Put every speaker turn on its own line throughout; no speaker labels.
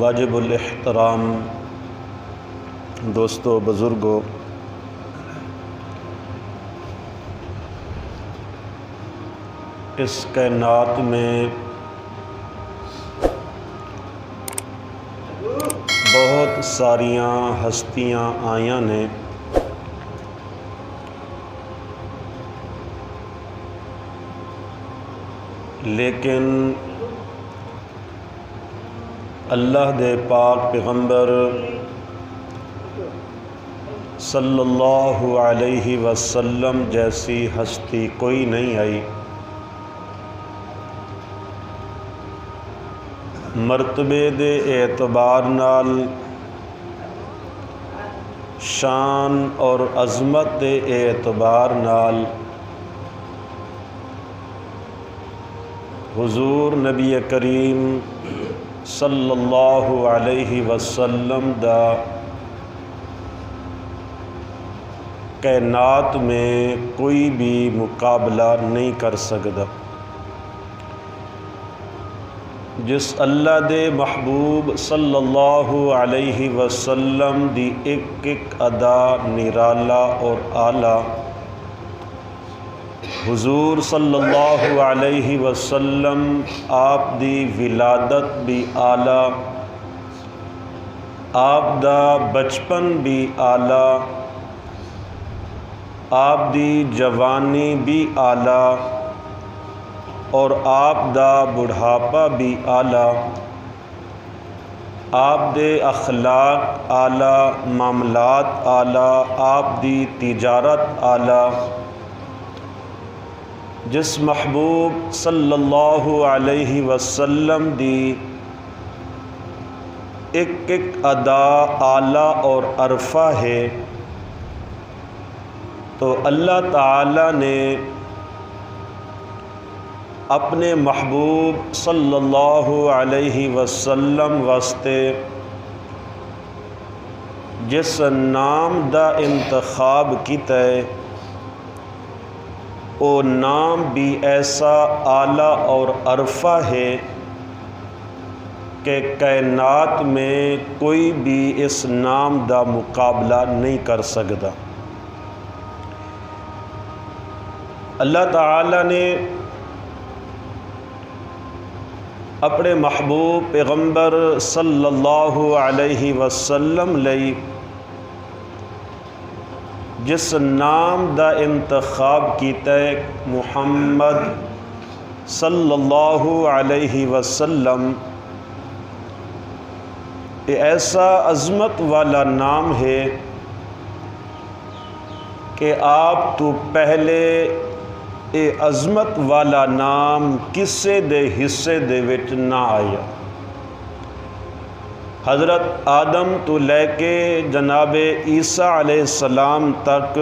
واجب الاحترام دوستو، بزرگوں، اس کائنات میں بہت ساریاں ہستیاں آئیاں نے، لیکن اللہ دے پاک پیغمبر صلی اللہ علیہ وسلم جیسی ہستی کوئی نہیں آئی۔ مرتبے دے اعتبار نال، شان اور عظمت دے اعتبار نال حضور نبی کریم صلی اللہ علیہ وسلم دا کائنات میں کوئی بھی مقابلہ نہیں کر سکتا۔ جس اللہ دے محبوب صلی اللہ علیہ وسلم دی ایک ایک ادا نرالا اور اعلیٰ، حضور صلی اللہ علیہ وسلم آپ دی ولادت بھی اعلیٰ، آپ دا بچپن بھی اعلیٰ، آپ دی جوانی بھی اعلیٰ، اور آپ دا بڑھاپا بھی اعلیٰ، آپ دے اخلاق اعلیٰ، معاملات اعلیٰ، آپ دی تجارت اعلیٰ۔ جس محبوب صلی اللہ علیہ وسلم دی ایک ایک ادا اعلیٰ اور عرفہ ہے، تو اللہ تعالی نے اپنے محبوب صلی اللہ علیہ وسلم واسطے جس نام دا انتخاب کیتا ہے، وہ نام بھی ایسا اعلیٰ اور عرفہ ہے کہ کائنات میں کوئی بھی اس نام دا مقابلہ نہیں کر سکتا۔ اللہ تعالی نے اپنے محبوب پیغمبر صلی اللہ علیہ وسلم لئی جس نام دا انتخاب کیتا ہے، محمد صلی اللہ علیہ وسلم، یہ ایسا عظمت والا نام ہے کہ آپ تو پہلے یہ عظمت والا نام کسے دے حصے دے وچ نہ آیا۔ حضرت آدم تو لے کے جناب عیسیٰ علیہ السلام تک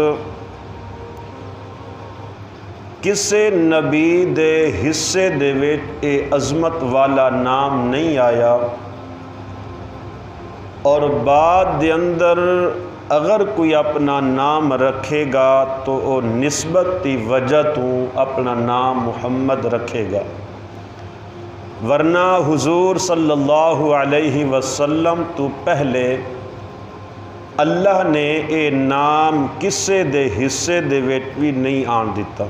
کسے نبی دے حصے دے وچ اے عظمت والا نام نہیں آیا، اور بعد دے اندر اگر کوئی اپنا نام رکھے گا تو وہ نسبت کی وجہ تو اپنا نام محمد رکھے گا، ورنہ حضور صلی اللہ علیہ وسلم تو پہلے اللہ نے اے نام کسے دے حصے دے وچ بھی نہیں آن دیتا۔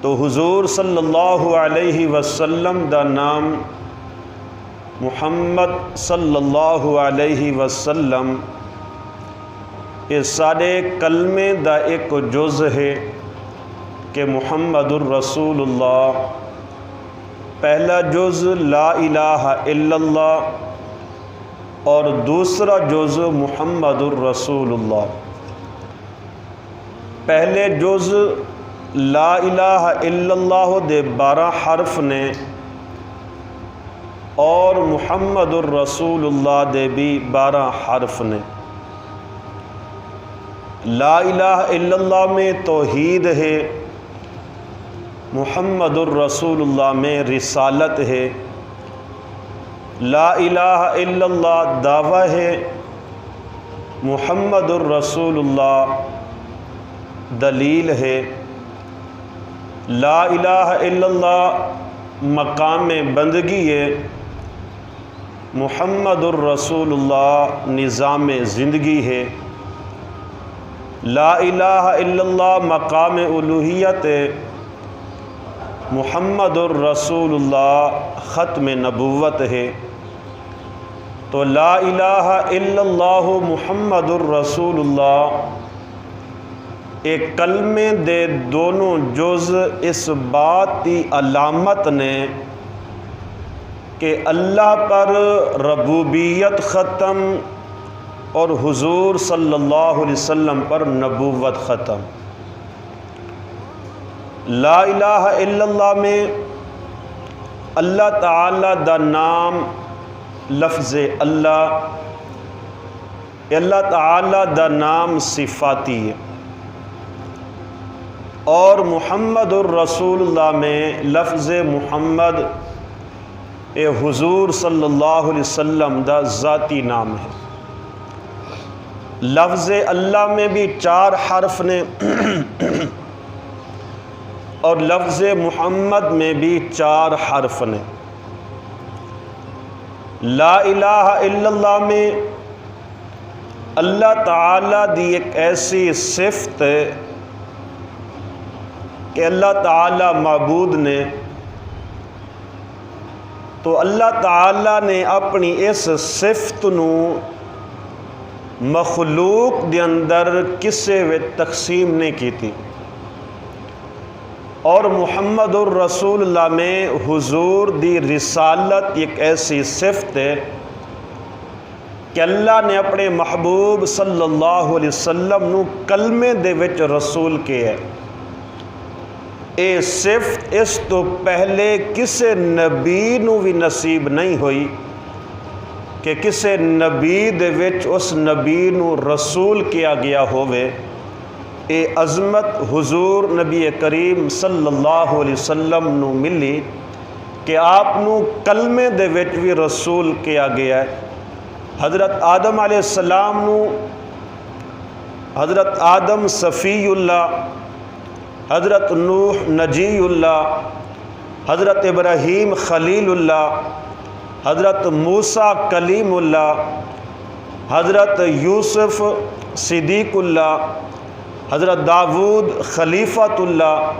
تو حضور صلی اللہ علیہ وسلم دا نام محمد صلی اللہ علیہ وسلم یہ سارے کلمے دا ایک جز ہے کہ محمد الرسول اللہ۔ پہلا جز لا الہ الا اللہ اور دوسرا جز محمد الرسول اللہ۔ پہلے جز لا الہ الا اللہ دے 12 حرف نے، اور محمد الرسول اللہ دے بھی 12 حرف نے۔ لا الہ الا اللہ میں توحید ہے، محمد الرسول اللہ میں رسالت ہے۔ لا الہ الا اللہ دعویٰ ہے، محمد الرسول اللہ دلیل ہے، لا الہ الا اللہ مقام بندگی ہے، محمد الرسول اللہ نظام زندگی ہے، لا الہ الا اللہ مقام الوہیت ہے، محمد الرسول اللہ ختم نبوت ہے۔ تو لا الہ الا اللہ محمد الرسول اللہ ایک کلمے دے دونوں جز اس بات کی علامت نے کہ اللہ پر ربوبیت ختم اور حضور صلی اللہ علیہ وسلم پر نبوت ختم۔ لا الہ الا اللہ میں اللہ تعالی دا نام لفظ اللہ تعالی دا نام صفاتی ہے، اور محمد الرسول اللہ میں لفظ محمد حضور صلی اللہ علیہ وسلم دا ذاتی نام ہے۔ لفظ اللہ میں بھی 4 حرف نے اور لفظ محمد میں بھی 4 حرف نے۔ لا الہ الا اللہ میں اللہ تعالیٰ دی ایک ایسی صفت ہے کہ اللہ تعالیٰ معبود نے، تو اللہ تعالیٰ نے اپنی اس صفت نو مخلوق دے اندر کسے وچ تقسیم نہیں کی تھی، اور محمد الرسول اللہ میں حضور دی رسالت ایک ایسی صفت ہے کہ اللہ نے اپنے محبوب صلی اللہ علیہ وسلم نو کلمے دے وچ رسول کے ہے۔ اے صفت اس تو پہلے کسے نبی نو بھی نصیب نہیں ہوئی کہ کسے نبی دے وچ اس نبی نو رسول کیا گیا ہوئے۔ اے عظمت حضور نبی کریم صلی اللہ علیہ وسلم نو ملی کہ آپ نو کلمے دے وچ بھی رسول کیا گیا ہے۔ حضرت آدم علیہ السلام نو حضرت آدم صفی اللہ، حضرت نوح نجی اللہ، حضرت ابراہیم خلیل اللہ، حضرت موسیٰ کلیم اللہ، حضرت یوسف صدیق اللہ، حضرت داود خلیفۃ اللہ،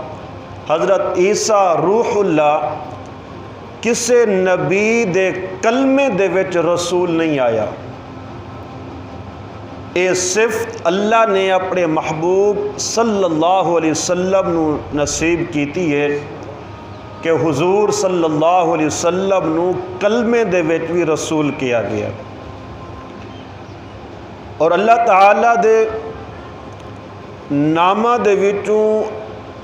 حضرت عیسیٰ روح اللہ، کسے نبی دے کلمے دے وچ رسول نہیں آیا۔ اے صفت اللہ نے اپنے محبوب صلی اللہ علیہ وسلم نو نصیب کیتی ہے کہ حضور صلی اللہ علیہ وسلم نو کلمے دے وچ بھی رسول کیا گیا، اور اللہ تعالیٰ دے نامہ دے وچوں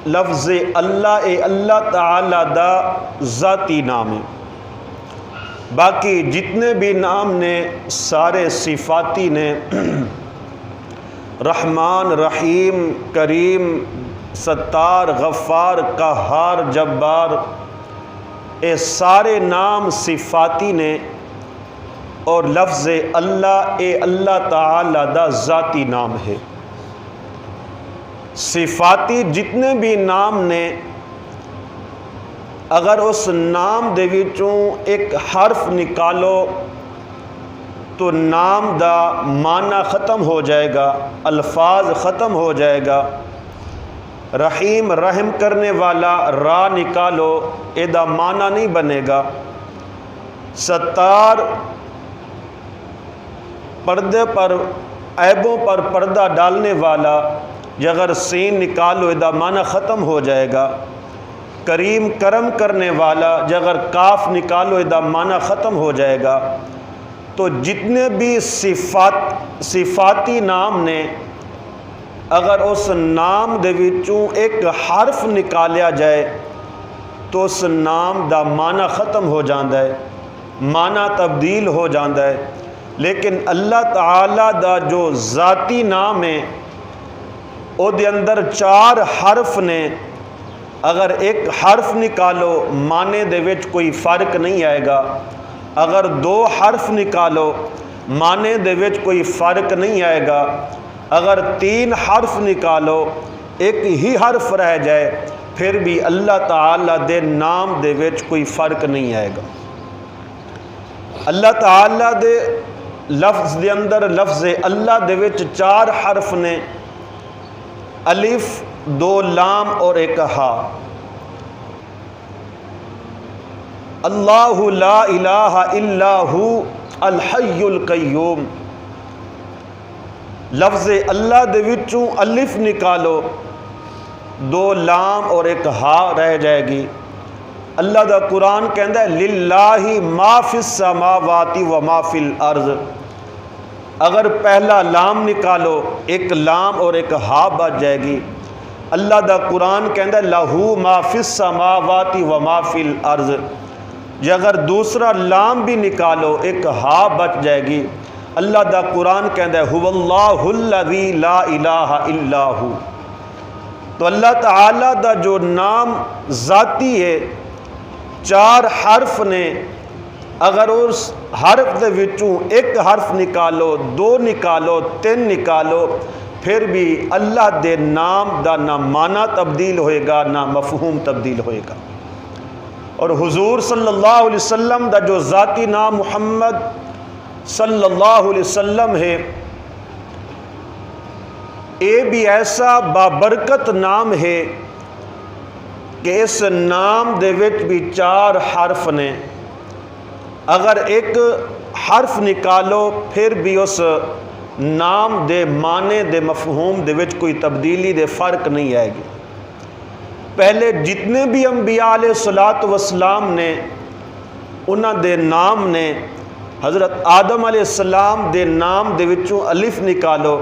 لفظ اللہ اللہ تعالیٰ دا ذاتی نام ہے۔ باقی جتنے بھی نام نے سارے صفاتی نے، رحمان رحیم کریم ستار غفار قہار جبار، اے سارے نام صفاتی نے، اور لفظ اللہ اللہ تعالیٰ دا ذاتی نام ہے۔ صفاتی جتنے بھی نام نے، اگر اس نام دے وچوں ایک حرف نکالو تو نام دا معنی ختم ہو جائے گا، الفاظ ختم ہو جائے گا۔ رحیم رحم کرنے والا را نکالو، ادا معنی نہیں بنے گا۔ ستار پردے پر عیبوں پر پردہ ڈالنے والا، اگر سین نکالو ادا معنی ختم ہو جائے گا۔ کریم کرم کرنے والا، اگر کاف نکالو ادا معنی ختم ہو جائے گا۔ تو جتنے بھی صفاتی نام نے، اگر اس نام دے وچوں ایک حرف نکالیا جائے تو اس نام دا معنی ختم ہو جاندہ ہے، معنی تبدیل ہو جاندہ ہے۔ لیکن اللہ تعالیٰ دا جو ذاتی نام ہے او دے اندر 4 حرف نے، اگر ایک حرف نکالو معنی دے وچ کوئی فرق نہیں آئے گا، اگر 2 حرف نکالو معنی دے وچ کوئی فرق نہیں آئے گا۔ اگر 3 حرف نکالو ایک ہی حرف رہ جائے پھر بھی اللہ تعالیٰ دے نام دے وچ کوئی فرق نہیں آئے گا۔ اللہ تعالیٰ دے لفظ دے اندر لفظ اللہ دے وچ 4 حرف نے، الف، 2 لام اور 1 ہا۔ اللہ لا الہ الا ہو الحی القیوم، لفظ اللہ دے وچوں الف نکالو 2 لام اور 1 ہا رہ جائے گی۔ اللہ دا قرآن کہندا ہے للہ ما فی السماوات و ما فی الارض، اگر پہلا لام نکالو 1 لام اور 1 ہا بچ جائے گی۔ اللہ دا قرآن کہندا ہے لہو ما فی السماوات و ما فی الارض، جے اگر دوسرا لام بھی نکالو 1 ہا بچ جائے گی۔ اللہ دا قرآن کہندا ہے هو اللہ الذی لا الہ الا ہو۔ تو اللہ تعالیٰ دا جو نام ذاتی ہے 4 حرف نے، اگر اس حرف دے وچوں 1 حرف نکالو 2 نکالو 3 نکالو پھر بھی اللہ دے نام دا نہ معنی تبدیل ہوئے گا نہ مفہوم تبدیل ہوئے گا۔ اور حضور صلی اللہ علیہ وسلم دا جو ذاتی نام محمد صلی اللہ علیہ وسلم ہے، یہ بھی ایسا بابرکت نام ہے کہ اس نام دے وچ بھی 4 حرف نے، اگر 1 حرف نکالو پھر بھی اس نام دے معنی دے مفہوم دے وچ کوئی تبدیلی دے فرق نہیں آئے گی۔ پہلے جتنے بھی انبیاء علیہ الصلوۃ والسلام نے انہاں دے نام نے، حضرت آدم علیہ السلام دے نام دے وچوں الف نکالو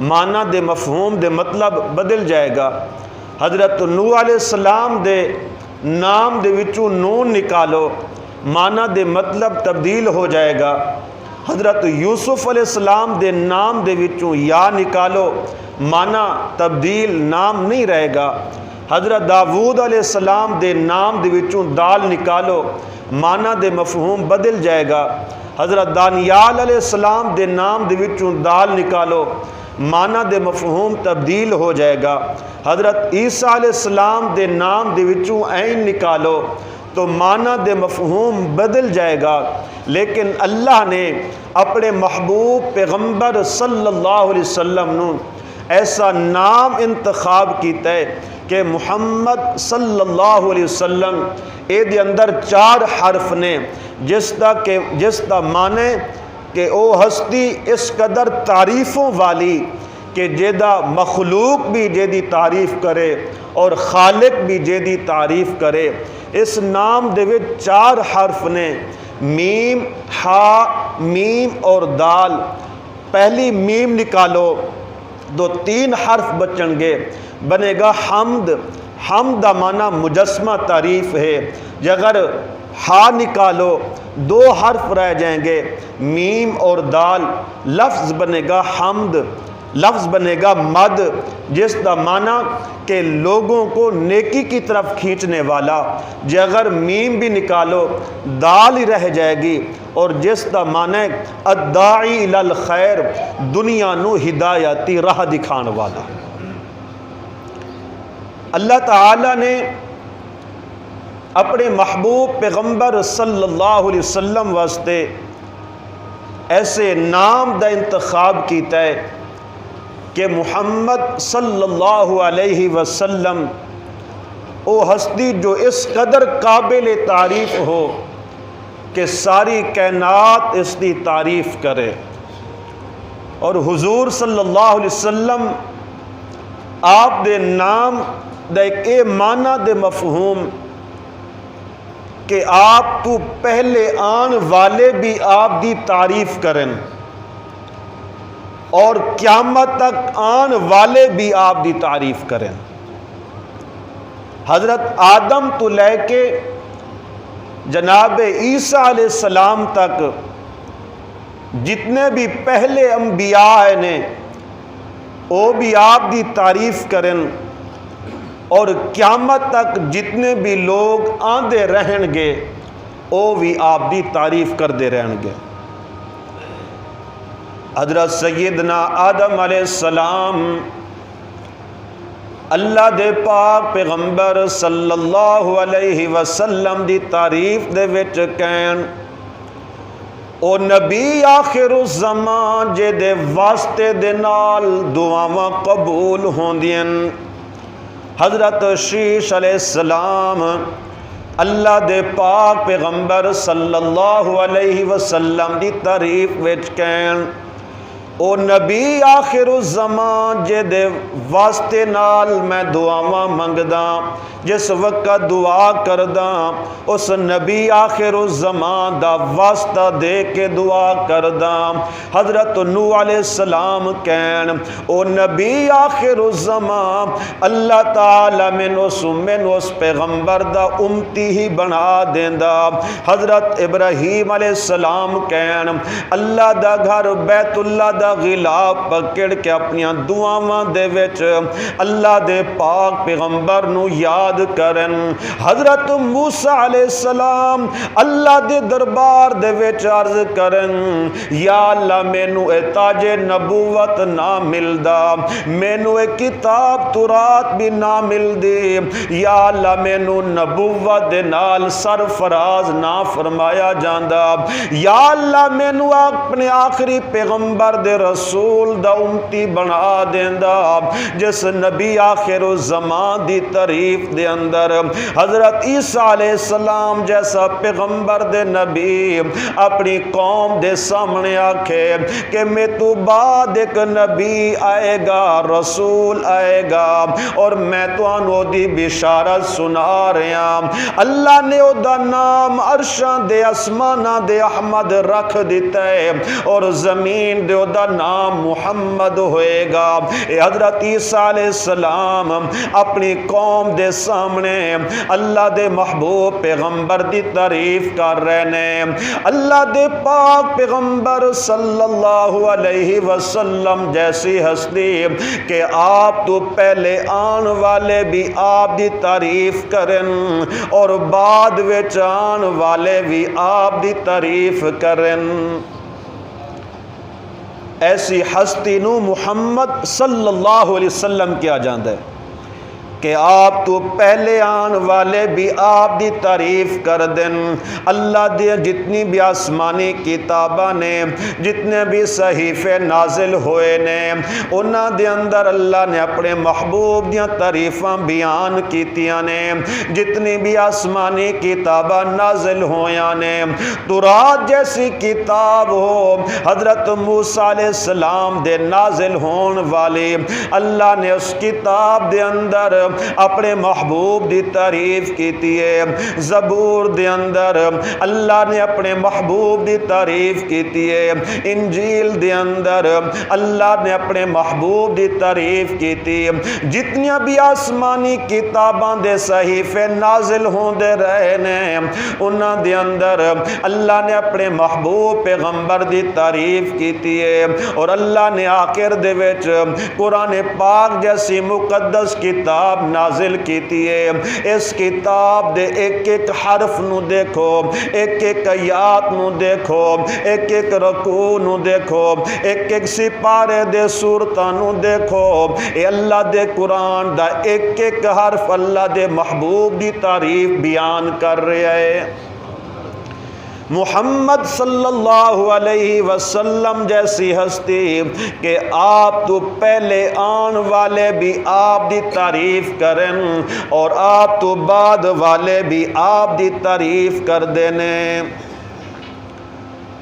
معنی دے مفہوم دے مطلب بدل جائے گا۔ حضرت نوح علیہ السلام دے نام دے وچوں نون نکالو معنی دے مطلب تبدیل ہو جائے گا۔ حضرت یوسف علیہ السلام دے نام دے وچوں یا نکالو معنی تبدیل نام نہیں رہے گا۔ حضرت داود علیہ السلام دے نام دے وچوں دال نکالو معنی دے مفہوم بدل جائے گا۔ حضرت دانیال علیہ السلام دے نام دے وچوں دال نکالو معنی دے مفہوم تبدیل ہو جائے گا۔ حضرت عیسیٰ علیہ السلام دے نام دے وچوں عین نکالو تو معنی دے مفہوم بدل جائے گا۔ لیکن اللہ نے اپنے محبوب پیغمبر صلی اللہ علیہ وسلم نو ایسا نام انتخاب کیتا ہے کہ محمد صلی اللہ علیہ وسلم اے دے اندر 4 حرف نے، جس دا معنی کہ او ہستی اس قدر تعریفوں والی کہ جیدہ مخلوق بھی جیدی تعریف کرے اور خالق بھی جیدی تعریف کرے۔ اس نام دے وچ 4 حرف نے، میم، ہا، میم اور دال۔ پہلی میم نکالو تو 3 حرف بچن گے، بنے گا حمد۔ حمد دا معنی مجسمہ تعریف ہے۔ اگر ہا نکالو 2 حرف رہ جائیں گے، میم اور دال، لفظ بنے گا حمد، لفظ بنے گا مد، جس دا معنی کہ لوگوں کو نیکی کی طرف کھینچنے والا۔ اگر میم بھی نکالو دال ہی رہ جائے گی، اور جس دا معنی الداعی الی الخیر، دنیا نو ہدایتی راہ دکھان والا۔ اللہ تعالیٰ نے اپنے محبوب پیغمبر صلی اللہ علیہ وسلم واسطے ایسے نام دا انتخاب کیتا ہے کہ محمد صلی اللہ علیہ وسلم او ہستی جو اس قدر قابل تعریف ہو کہ ساری کائنات اس کی تعریف کرے۔ اور حضور صلی اللہ علیہ وسلم آپ دے نام دا ایک اے معنی دے مفہوم کہ آپ تو پہلے آن والے بھی آپ دی تعریف کریں اور قیامت تک آن والے بھی آپ دی تعریف کریں۔ حضرت آدم تو لے کے جناب عیسیٰ علیہ السلام تک جتنے بھی پہلے انبیاء نے وہ بھی آپ دی تعریف کریں، اور قیامت تک جتنے بھی لوگ آندے رہن گے وہ بھی آپ دی تعریف کردے رہن گے۔ حضرت سیدنا آدم علیہ السلام اللہ دے پاک پیغمبر صلی اللہ علیہ وسلم دی تعریف دے وچ کہن او نبی آخر الزمان جے دے واسطے دے نال دعاواں قبول ہوندیاں۔ حضرت شیش علیہ السلام اللہ دے پاک پیغمبر صلی اللہ علیہ وسلم دی تعریف وچ کہن او نبی آخر الزمان جے دے واسطے نال میں دعاواں منگدا، جس وقت دعا کردا اس نبی آخر الزمان دا واسطہ دے کے دعا کردا۔ حضرت نوح علیہ السلام کہن او نبی آخر الزمان اللہ تعالی من اس پیغمبر دا امتی ہی بنا دیندا۔ حضرت ابراہیم علیہ السلام کہن اللہ دا گھر بیت اللہ دا غلاف پکڑ کے اپنی دعاواں دے وچ اللہ دے پاک پیغمبر نو یاد کرن۔ حضرت موسیٰ علیہ السلام اللہ دے دربار دے وچ عرض کرن یا اللہ مینوں اے تاج نبوت نہ ملدا، مینوں اے کتاب تورات بھی نہ ملدی، یا اللہ مینوں نبوت دے نال سرفراز نہ فرمایا جاندا، یا اللہ مینوں اپنے آخری پیغمبر دے رسول دا امتی بنا دیندا جس نبی آخر الزمان دی تعریف دے اندر حضرت عیسیٰ علیہ السلام جیسا پیغمبر دے نبی اپنی قوم دے سامنے آکھے کہ میں تو بعد ایک نبی آئے گا، رسول آئے گا اور میں تو انہوں دی بشارت سنا رہا۔ اللہ نے او دا نام عرشاں دے اسمانہ دے احمد رکھ دیتا ہے اور زمین دے او دا نام محمد ہوئے گا۔ اے حضرت عیسیٰ علیہ السلام اپنی قوم دے سامنے اللہ دے محبوب پیغمبر دی تعریف کر رہے نے۔ اللہ دے پاک پیغمبر صلی اللہ علیہ وسلم جیسی ہستی کہ آپ تو پہلے آن والے بھی آپ دی تعریف کرن اور بعد وچ آن والے بھی آپ دی تعریف کرن۔ ایسی ہستی نو محمد صلی اللہ علیہ وسلم کیا جاندا ہے کہ آپ تو پہلے آن والے بھی آپ دی تعریف کر دیں۔ اللہ دی جتنی بھی آسمانی کتاباں نے، جتنے بھی صحیفے نازل ہوئے نے، انہاں دے اندر اللہ نے اپنے محبوب دیاں تعریفاں بیان کیتیاں نے۔ جتنی بھی آسمانی کتاباں نازل ہویاں نے، تورات جیسی کتاب ہو حضرت موسیٰ علیہ السلام دے نازل ہون والی، اللہ نے اس کتاب دے اندر اپنے محبوب دی تعریف کیتی ہے۔ زبور دے اندر اللہ نے اپنے محبوب دی تعریف کیتی ہے۔ انجیل دے اندر اللہ نے اپنے محبوب دی تعریف کیتی ہے۔ جتنیاں بھی آسمانی کتاباں دے صحیفے نازل ہوندے رہے نے، انہاں دے اندر اللہ نے اپنے محبوب پیغمبر دی تعریف کیتی ہے اور اللہ نے آخر دے وچ قرآن پاک جیسی مقدس کتاب نازل کیتی ہے۔ اس کتاب دے ایک ایک حرف نو دیکھو، ایک ایک آیات نو دیکھو، ایک ایک رکوع نو دیکھو، ایک ایک سپارے دے سورتاں نو دیکھو، اے اللہ دے قرآن دا ایک ایک حرف اللہ دے محبوب دی تعریف بیان کر رہا ہے۔ محمد صلی اللہ علیہ وسلم جیسی ہستی کہ آپ تو پہلے آن والے بھی آپ دی تعریف کرن اور آپ تو بعد والے بھی آپ دی تعریف کر دینے۔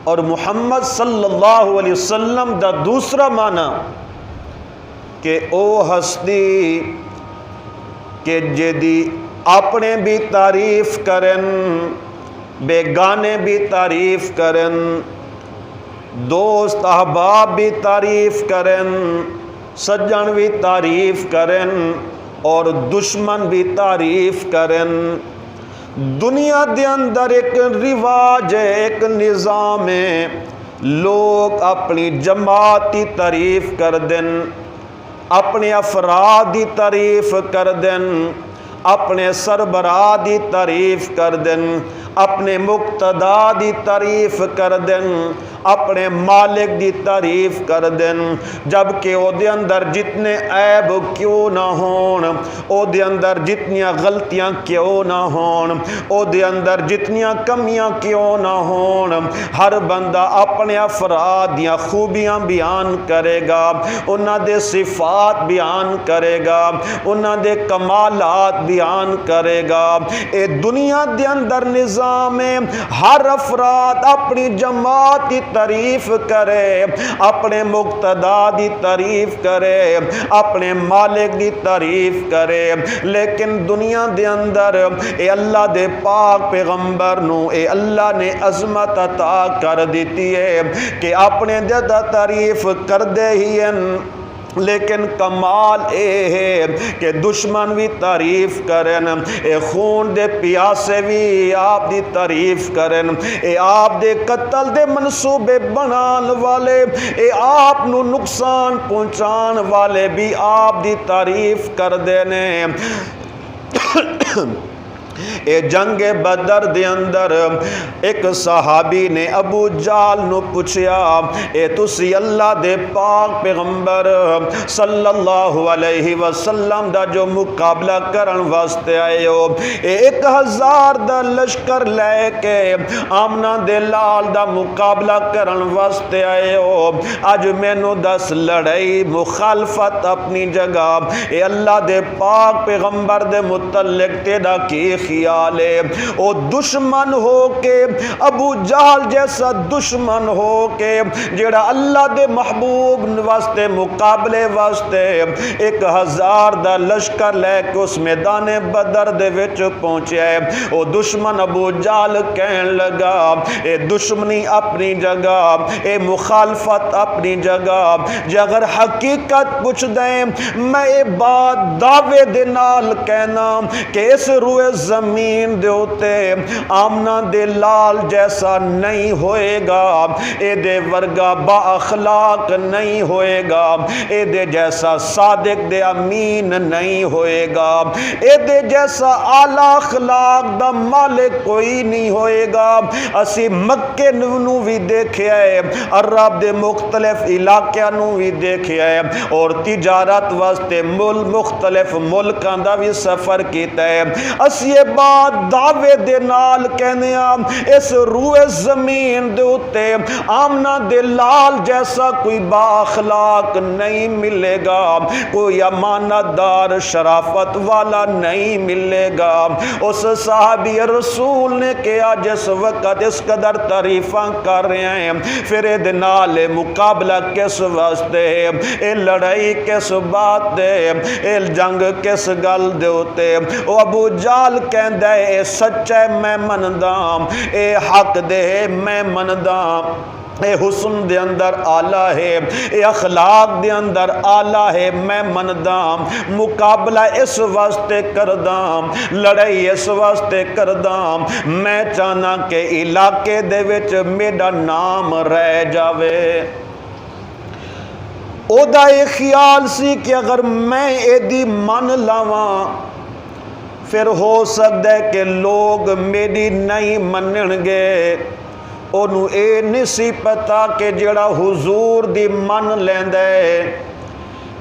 اور محمد صلی اللہ علیہ وسلم دا دوسرا معنی کہ او ہستی کہ جدی اپنے بھی تعریف کرن، بیگانے بھی تعریف کرن، دوست احباب بھی تعریف کرن، سجن بھی تعریف کرن اور دشمن بھی تعریف کرن۔ دنیا دے اندر ایک رواج ہے، ایک نظام ہے، لوگ اپنی جماعت کی تعریف کر دیں، اپنے افراد کی تعریف کر دیں، اپنے سربراہ دی تعریف کر دیں، اپنے مقتدا دی تعریف کر دیں اپنے مالک دی تعریف کر دین، جبکہ او دے اندر جتنے عیب کیوں نہ ہون، او دے اندر جتنیاں غلطیاں کیوں نہ ہون، او دے اندر جتنیاں کمیاں کیوں نہ ہون، ہر بندہ اپنے افراد دیاں خوبیاں بیان کرے گا، انہاں دے صفات بیان کرے گا، انہاں دے کمالات بیان کرے گا۔ اے دنیا دے اندر نظام ہے، ہر افراد اپنی جماعت کی تعریف کرے، اپنے مقتدا دی تعریف کرے، اپنے مالک دی تعریف کرے، لیکن دنیا دے اندر اے اللہ دے پاک پیغمبر نو اے اللہ نے عظمت عطا کر دیتی ہے کہ اپنے دے تعریف کر دے ہی ہیں، لیکن کمال اے ہے کہ دشمن بھی تعریف کرن، اے خون دے پیاسے بھی آپ دی تعریف کرن، اے آپ دے قتل دے منصوبے بنان والے، اے آپ نو نقصان پہنچان والے بھی آپ دی تعریف کر دینے۔ اے جنگ بدر دے اندر ایک صحابی نے ابو جال نو پوچھیا، اے تسی اللہ دے پاک پیغمبر صلی اللہ علیہ وسلم دا جو مقابلہ کرن واسطے آئے ہو، اے 1000 دا لشکر لے کے آمنہ دے لال دا مقابلہ کرن واسطے آئے ہو، اج مینوں دس لڑائی مخالفت اپنی جگہ، اے اللہ دے پاک پیغمبر دے متعلق تیرا کی خیال ہے؟ او دشمن ہو کے، ابو جہل جیسا دشمن ہو کے جڑا اللہ دے محبوب واسطے مقابلے واسطے 1000 دا لشکر لے کے اس میدان بدر دے وچ پہنچے، او دشمن ابو جہل کہن لگا اے دشمنی اپنی جگہ، اے مخالفت اپنی جگہ، جے اگر حقیقت پوچھ دیں میں اے بات دعوے دے نال کہنا کہ اس روئے زمین دے ہوتے آمنہ دے لال جیسا نہیں ہوئے گا، اے دے ورگا با اخلاق نہیں ہوئے گا، اے دے جیسا صادق دے امین نہیں ہوئے گا، اے دے جیسا اعلی اخلاق دا مالک کوئی نہیں ہوئے گا۔ اسی مکے نو بھی دیکھے ہے، عرب دے مختلف علاقے نو بھی دیکھے ہے، اور تجارت واسطے مختلف ملکاں دا بھی سفر کیتا ہے۔ اسی یہ بات دعوے دے نال کہنے اس روئے زمین دے اتے آمنہ دے لال جیسا کوئی با اخلاق نہیں ملے گا، کوئی امانت دار شرافت والا نہیں ملے گا۔ اس صحابی رسول نے کہا جس وقت اس قدر تعریفاں کر رہے ہیں پھر اے نال مقابلہ کس واسطے، اے لڑائی کس بات دے، اے جنگ کس گل دے ہوتے؟ او ابو جال کہندہ ہے اے سچے میں مندام، اے حق دے میں مندام، اے حسن دے اندر آلہ ہے، اے اخلاق دے اندر آلہ ہے، میں مندام، مقابلہ اس واسطے کردام، لڑائی اس واسطے کردام، میں چاہنا کہ علاقے دے وچ میرا نام رہ جاوے۔ او دا یہ خیال سی کہ اگر میں اے دی من لاواں پھر ہو سکتا ہے کہ لوگ میری نہیں منن گے۔ انہوں اے نہیں سی پتا کہ جڑا حضور دی من لیندہ ہے،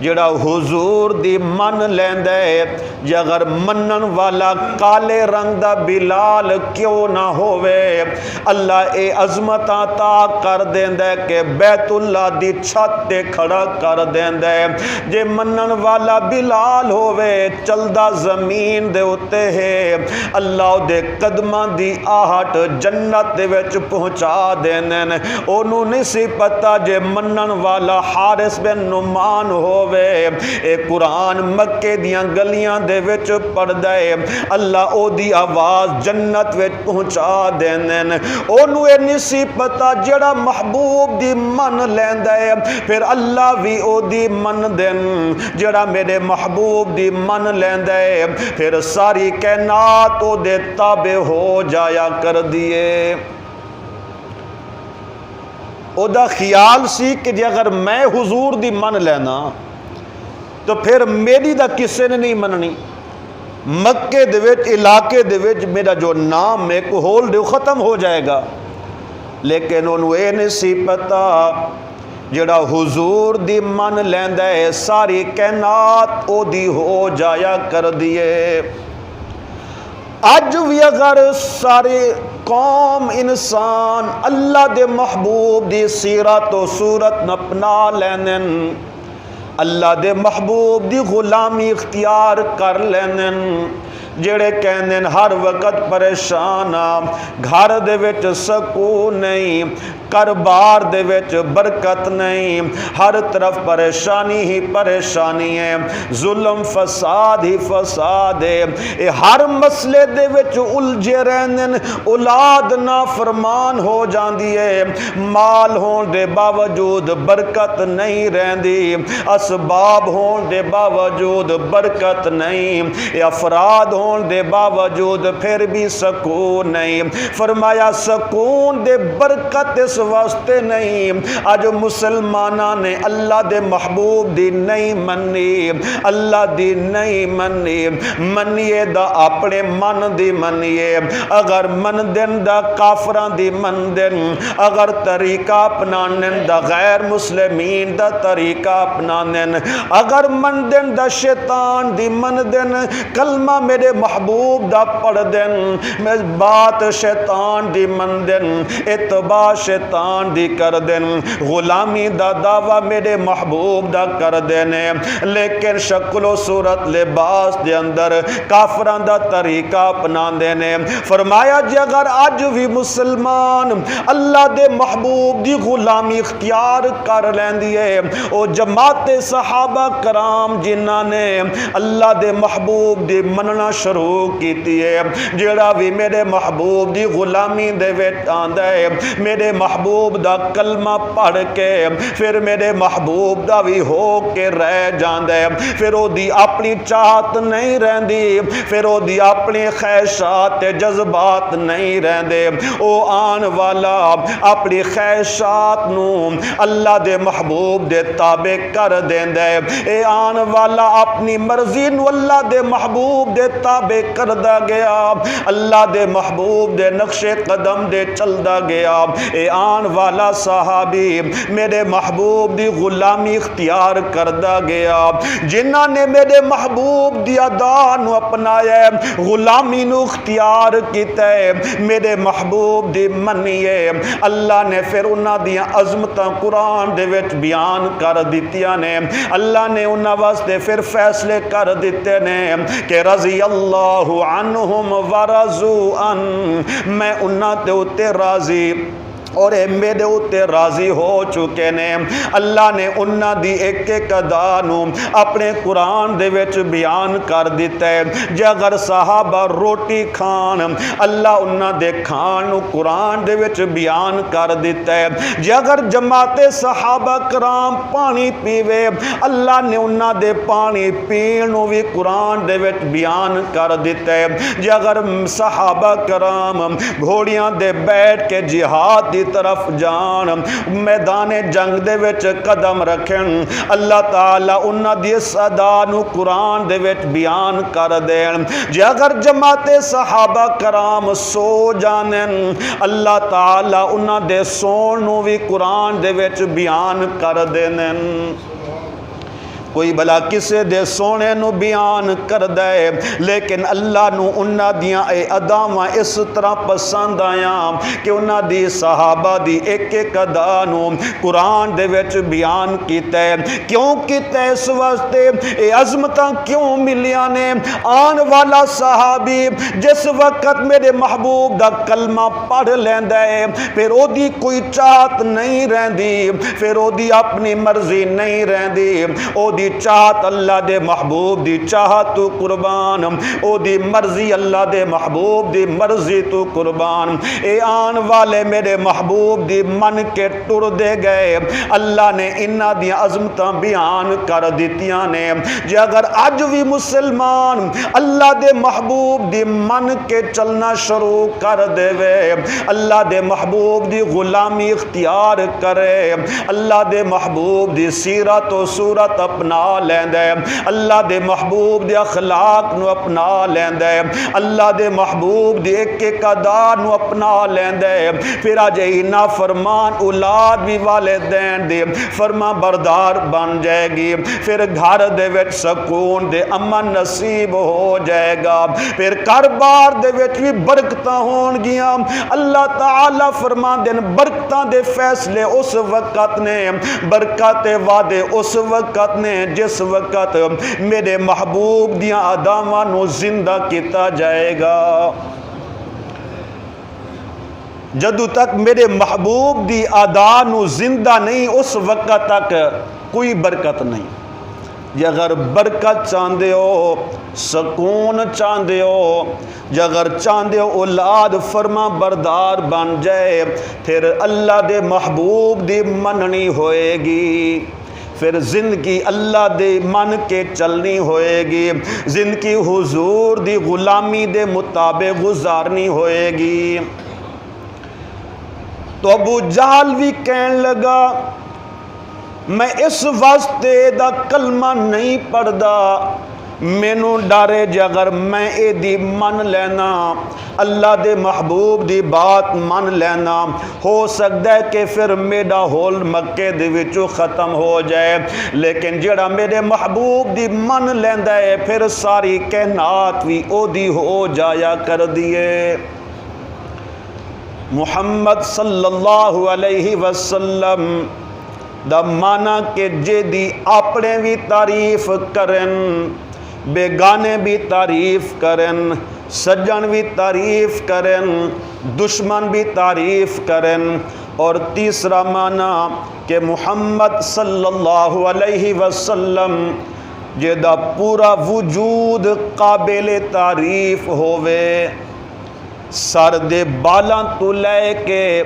جڑا حضور دی من لیندہ ہے، جے اگر منن والا کالے رنگ دا بلال کیوں نہ ہوئے، اللہ اے عظمت عطا کر دیندہ ہے کہ بیت اللہ دی چھت تے کھڑا کر دیندہ ہے۔ جے منن والا بلال ہوئے چلدہ زمین دے ہوتے ہیں، اللہ دے قدمان دی آہٹ جنت دے وچ پہنچا دیندے ہیں۔ انہوں نہیں سی پتا جے منن والا حارث بن نعمان ہوئے، اے قرآن مکے دیاں گلیاں دے وچ پڑھدا ہے، اللہ او دی آواز جنت وچ پہنچا دیندے، اونوں اے نہیں سی پتا جڑا محبوب دی من لیندا ہے پھر اللہ بھی او دی من دین، جڑا میرے محبوب دی من لیندا ہے پھر ساری کائنات او دے تابع ہو جایا کر دیے۔ او دا خیال سی کہ جے اگر میں حضور دی من لینا تو پھر میری دا کسے نے نہیں مننی، مکے دے وچ علاقے دے وچ میرا جو نام ہے کو ہول دے ختم ہو جائے گا۔ لیکن انہوں یہ نہیں سی پتا جڑا حضور دی من لیندا ہے ساری کائنات او دی ہو جایا کر دیے۔ اج بھی اگر سارے قوم انسان اللہ دے محبوب دی سیرت و صورت اپنا لینن، اللہ دے محبوب دی غلامی اختیار کر لینن، جڑے کہندن ہر وقت پریشان گھر دے وچ سکون نہیں، کاروبار دے وچ برکت نہیں، ہر طرف پریشانی ہی پریشانی ہے، ظلم فساد ہی فساد ہے، اے ہر مسئلے دے وچ الجھے رہندن، اولاد نافرمان ہو جاندی ہے، مال ہون دے باوجود برکت نہیں رہندی، اسباب ہون دے باوجود برکت نہیں، اے افراد ہون دے باوجود پھر بھی سکون نہیں۔ فرمایا سکون دے برکت اس واسطے نہیں اج مسلمانہ نے اللہ دے محبوب دی نہیں منی، اللہ دی نہیں منی، منیے دا اپنے من دی منیے، اگر من دن دا کافران دی من دن، اگر طریقہ اپنانن دا غیر مسلمین دا طریقہ اپنانن، اگر من دن دا شیطان دی من دن، کلمہ میرے محبوب دا پڑھ دن، میں بات شیطان دی من دن، اتباع شیطان دی کر دن، غلامی دا دعویٰ میرے محبوب دا کر دینے، لیکن شکل و صورت لباس دے اندر کافران دا طریقہ اپنا دینے۔ فرمایا جی اگر آج بھی مسلمان اللہ دے محبوب دی غلامی اختیار کر لین دیے، او جماعت صحابہ کرام جنہاں نے اللہ دے محبوب دی مننا شروع کیتی ہے، جڑا بھی میرے محبوب دی غلامی دے وچ آندا ہے، میرے محبوب دا کلمہ پڑھ کے پھر میرے محبوب دا بھی ہو کے رہ جاندا ہے، پھر او دی اپنی چاہت نہیں رہندی، پھر او دی اپنی خواہشات جذبات نہیں رہندے، او آن والا اپنی خواہشات نو اللہ دے محبوب دے تابع کر دیندا ہے، اے آن والا اپنی مرضی نو اللہ دے محبوب دے تابع کردا گیا، اللہ دے محبوب دے نقش قدم دے چلدا گیا، اے آن والا صحابی میرے محبوب دی غلامی اختیار کردا گیا، جنہاں نے میرے محبوب دی ادا نو اپنایا ہے، غلامی نو اختیار کیتا ہے، میرے محبوب دی منیے، اللہ نے پھر انہاں دیاں عظمتاں قرآن دے وچ بیان کر دتیاں نے، اللہ نے انہاں واسطے پھر فیصلے کر دیتے نے کہ رضی اللہ عنہم ورضوا عن، میں انہاں تے اتے راضی اور میرے اتے راضی ہو چکے نے۔ اللہ نے انہاں دی ایک ایک ادا نو اپنے قرآن دے وچ بیان کر دیتا ہے، جے اگر صحابہ روٹی کھان اللہ انہاں دے کھان نو قرآن دے وچ بیان کر دیتا ہے، جے اگر جماعت صحابہ کرام پانی پیوے اللہ نے انہاں دے پانی پین نو بھی قرآن دے وچ بیان کر دیتا ہے، جے اگر صحابہ کرام گھوڑیاں دے بیٹھ کے جہاد دی طرف جان میدان جنگ دے وچ قدم رکھن اللہ تعالی انہاں دی صدا نو قرآن دے وچ بیان کر دین، جے اگر جماعت صحابہ کرام سو جانن اللہ تعالی انہاں دے سون نو بھی قرآن دے وچ بیان کر دینن۔ کوئی بلا کسے دے سونے نو بیان کر دے، لیکن اللہ نو انہاں دیاں اے اداواں اس طرح پسند آیاں کہ انہاں دی صحابہ دی ایک ایک ادا نو قرآن دے وچ بیان کیتا ہے۔ کیوں کیتا ہے؟ اس واسطے اے عظمتاں کیوں ملیاں نے؟ آن والا صحابی جس وقت میرے محبوب دا کلمہ پڑھ لیندا ہے پھر او دی کوئی چاہت نہیں رہندی، پھر او دی اپنی مرضی نہیں رہندی، او دی چاہت اللہ دے محبوب دی چاہت تو قربان، او دی مرضی اللہ دے محبوب دی مرضی تو قربان، اے آن والے میرے محبوب دی من کے ٹر دے گئے، اللہ نے انہاں دی عظمتاں بیان کر دیتیاں نے۔ جے اگر اج بھی مسلمان اللہ دے محبوب دی من کے چلنا شروع کر دے وے، اللہ دے محبوب دی غلامی اختیار کرے، اللہ دے محبوب دی سیرت و صورت اپنا اپنا لیندا ہے، اللہ دے محبوب دے اخلاق نو اپنا لیندا ہے، اللہ دے محبوب دی ایک ایک ادا نو اپنا لیندا ہے، پھر اج اینا فرمان اولاد بھی والدین دے فرما بردار بن جائے گی، پھر گھر دے وچ سکون دے امن نصیب ہو جائے گا، پھر کاروبار دے وچ بھی برکتاں ہون گیاں۔ اللہ تعالی فرما دین برکتاں دے فیصلے اس وقت نے، برکت وعدے اس وقت نے جس وقت میرے محبوب دیاں اداواں نو زندہ کیتا جائے گا۔ جدو تک میرے محبوب دی ادا نو زندہ نہیں اس وقت تک کوئی برکت نہیں۔ جے اگر برکت چاہندے ہو، سکون چاہندے ہو، جے اگر چاہندے ہو اولاد فرما بردار بن جائے، پھر اللہ دے محبوب دی مننی ہوئے گی، پھر زندگی اللہ دے من کے چلنی ہوئے گی، زندگی حضور دی غلامی دے مطابق گزارنی ہوئے گی۔ تو ابو جہل بھی کہن لگا میں اس واسطے دا کلمہ نہیں پڑھدا، مینوں ڈارے جے اگر میں اے دی من لینا، اللہ دے محبوب دی بات من لینا، ہو سکتا ہے کہ پھر میرا ہول مکے دے وچوں ختم ہو جائے، لیکن جڑا میرے محبوب دی من لیندا ہے پھر ساری کائنات بھی او دی ہو جایا کر دیے۔ محمد صلی اللہ علیہ وسلم دا مانا کہ جے دی اپنے بھی تعریف کرن، بیگانے بھی تعریف کرن، سجن بھی تعریف کرن، دشمن بھی تعریف کرن، اور تیسرا مانا کہ محمد صلی اللہ علیہ وسلم جے دا پورا وجود قابل تعریف ہوئے، سر دے بالاں تو لے کے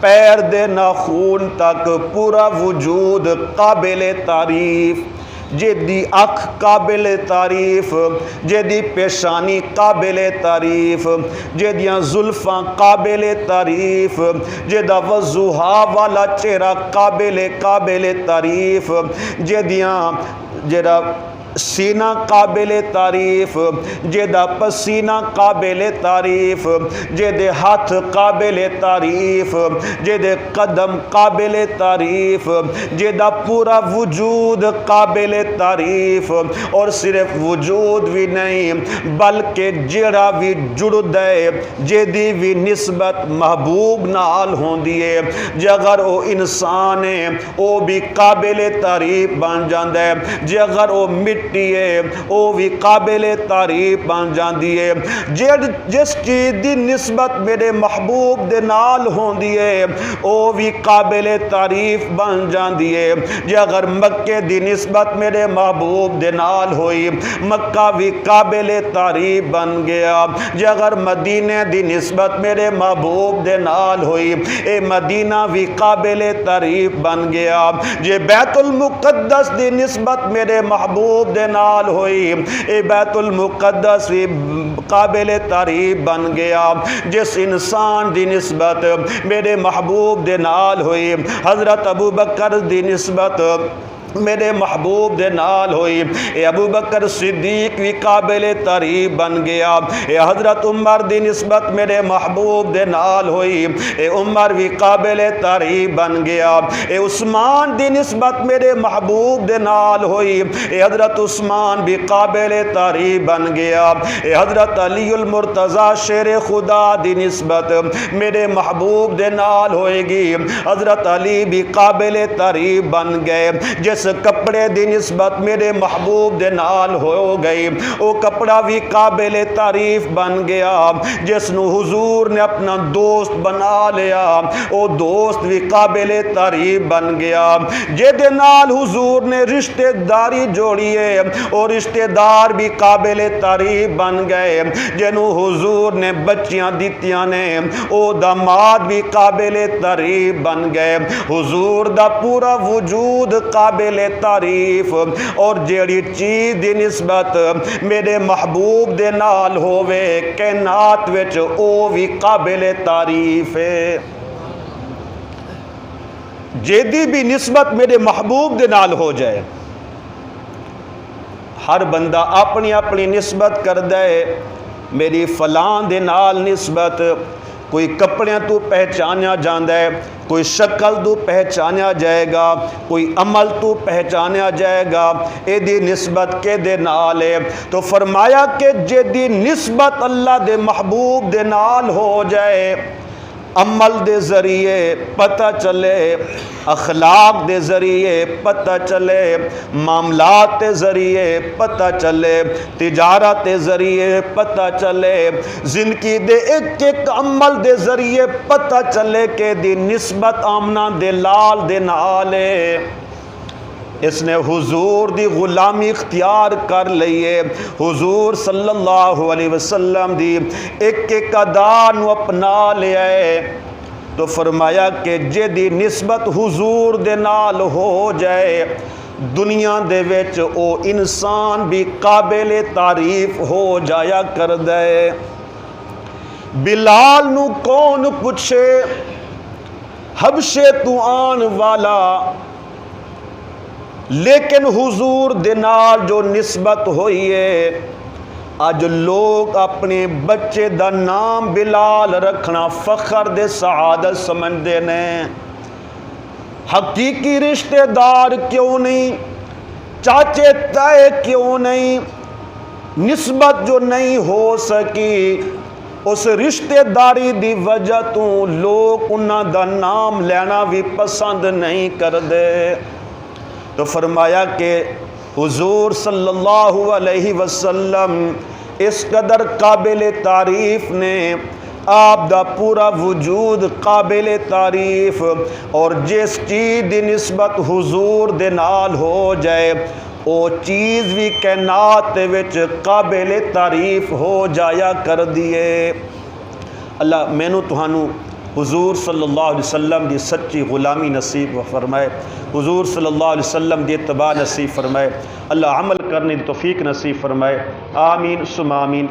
پیر دے ناخون تک پورا وجود قابل تعریف، جے دی اکھ قابل تعریف، جے دی پیشانی قابل تعریف، جے دیاں زلفاں قابل تعریف، جے دا وضحا والا چہرہ قابل تعریف، جے دیاں جڑا سینہ قابل تعریف، جے دا پسینہ قابل تعریف، جے دے ہاتھ قابل تعریف، جے دے قدم قابل تعریف، جے دا پورا وجود قابل تعریف، اور صرف وجود بھی نہیں بلکہ جڑا بھی جڑ دے جے دی بھی نسبت محبوب نال ہوندی ہے، جے اگر او انسان ہے او بھی قابل تعریف بن جاندا ہے، جے اگر او مٹی ہے او بھی قابل تعریف بن جاندی ہے، جس چیز دی نسبت میرے محبوب دے نال ہوندی ہے او بھی قابل تعریف بن جاندی ہے، جے اگر مکے دی نسبت میرے محبوب دے نال ہوئی مکہ بھی قابل تعریف بن گیا، جے اگر مدینے دی نسبت میرے محبوب دے نال ہوئی اے مدینہ بھی قابل تعریف بن گیا، جے بیت المقدس دی نسبت میرے محبوب دے نال ہوئی اے بیت المقدس بھی قابل تعریف بن گیا، جس انسان دی نسبت میرے محبوب دے نال ہوئی، حضرت ابو بکر دی نسبت میرے محبوب دے نال ہوئی اے ابو بکر صدیق بھی قابل تعریف بن گیا، اے حضرت عمر دی نسبت میرے محبوب دے نال ہوئی اے عمر بھی قابل تعریف بن گیا، اے عثمان دی نسبت میرے محبوب دے نال ہوئی اے حضرت عثمان بھی قابل تعریف بن گیا، اے حضرت علی المرتضی شیر خدا دی نسبت میرے محبوب دے نال ہوئے گی، حضرت علی بھی قابل تعریف بن گئے، جس کپڑے دی نسبت میرے محبوب دے نال ہو گئی او کپڑا بھی قابل تعریف بن گیا، جس نو حضور نے اپنا دوست بنا لیا او دوست بھی قابل تعریف بن گیا، جے دے نال حضور نے رشتہ داری جوڑی ہے او رشتہ دار بھی قابل تعریف بن گئے، جنو حضور نے بچیاں دیتیاں نے او داماد بھی قابل تعریف بن گئے، حضور دا پورا وجود قابل تعریف، اور جیڑی چیز دی نسبت میرے محبوب دے نال ہووے کائنات وچ او بھی قابل تعریف ہے، جے دی بھی نسبت میرے محبوب دے نال ہو جائے ہر بندہ اپنی اپنی نسبت کردا ہے، میری فلاں دے نال نسبت، کوئی کپڑیاں تو پہچانیا جاندا ہے، کوئی شکل تو پہچانیا جائے گا، کوئی عمل تو پہچانیا جائے گا، اے دی نسبت کے دے نال ہے۔ تو فرمایا کہ جے دی نسبت اللہ دے محبوب دے نال ہو جائے، عمل دے ذریعے پتہ چلے، اخلاق دے ذریعے پتہ چلے، معاملات دے ذریعے پتہ چلے، تجارت دے ذریعے پتہ چلے، زندگی دے ایک ایک عمل دے ذریعے پتہ چلے کہ دی نسبت آمنا دے لال دے نال ہے۔ اس نے حضور دی غلامی اختیار کر لئیے، حضور صلی اللہ علیہ وسلم دی ایک ایک ادا نو اپنا لیا ہے۔ تو فرمایا کہ جے دی نسبت حضور دے نال ہو جائے، دنیا دے وچ او انسان بھی قابل تعریف ہو جایا کر دے۔ بلال نو کون پوچھے، حبشے تو آن والا، لیکن حضور دے نال جو نسبت ہوئی ہے، آج لوگ اپنے بچے دا نام بلال رکھنا فخر دے سعادت سمجھدے نے۔ حقیقی رشتہ دار کیوں نہیں، چاچے تائے کیوں نہیں، نسبت جو نہیں ہو سکی، اس رشتہ داری دی وجہ تو لوگ انہاں دا نام لینا بھی پسند نہیں کر دے۔ تو فرمایا کہ حضور صلی اللہ علیہ وسلم اس قدر قابل تعریف نے، آپ دا پورا وجود قابل تعریف، اور جس چیز دی نسبت حضور دے نال ہو جائے، او چیز بھی کائنات وچ قابل تعریف ہو جایا کر دیے۔ اللہ مینوں تہانوں حضور صلی اللہ علیہ وسلم دی سچی غلامی نصیب فرمائے، حضور صلی اللہ علیہ وسلم دی اتباع نصیب فرمائے، اللہ عمل کرنے دی توفیق نصیب فرمائے، آمین ثم آمین۔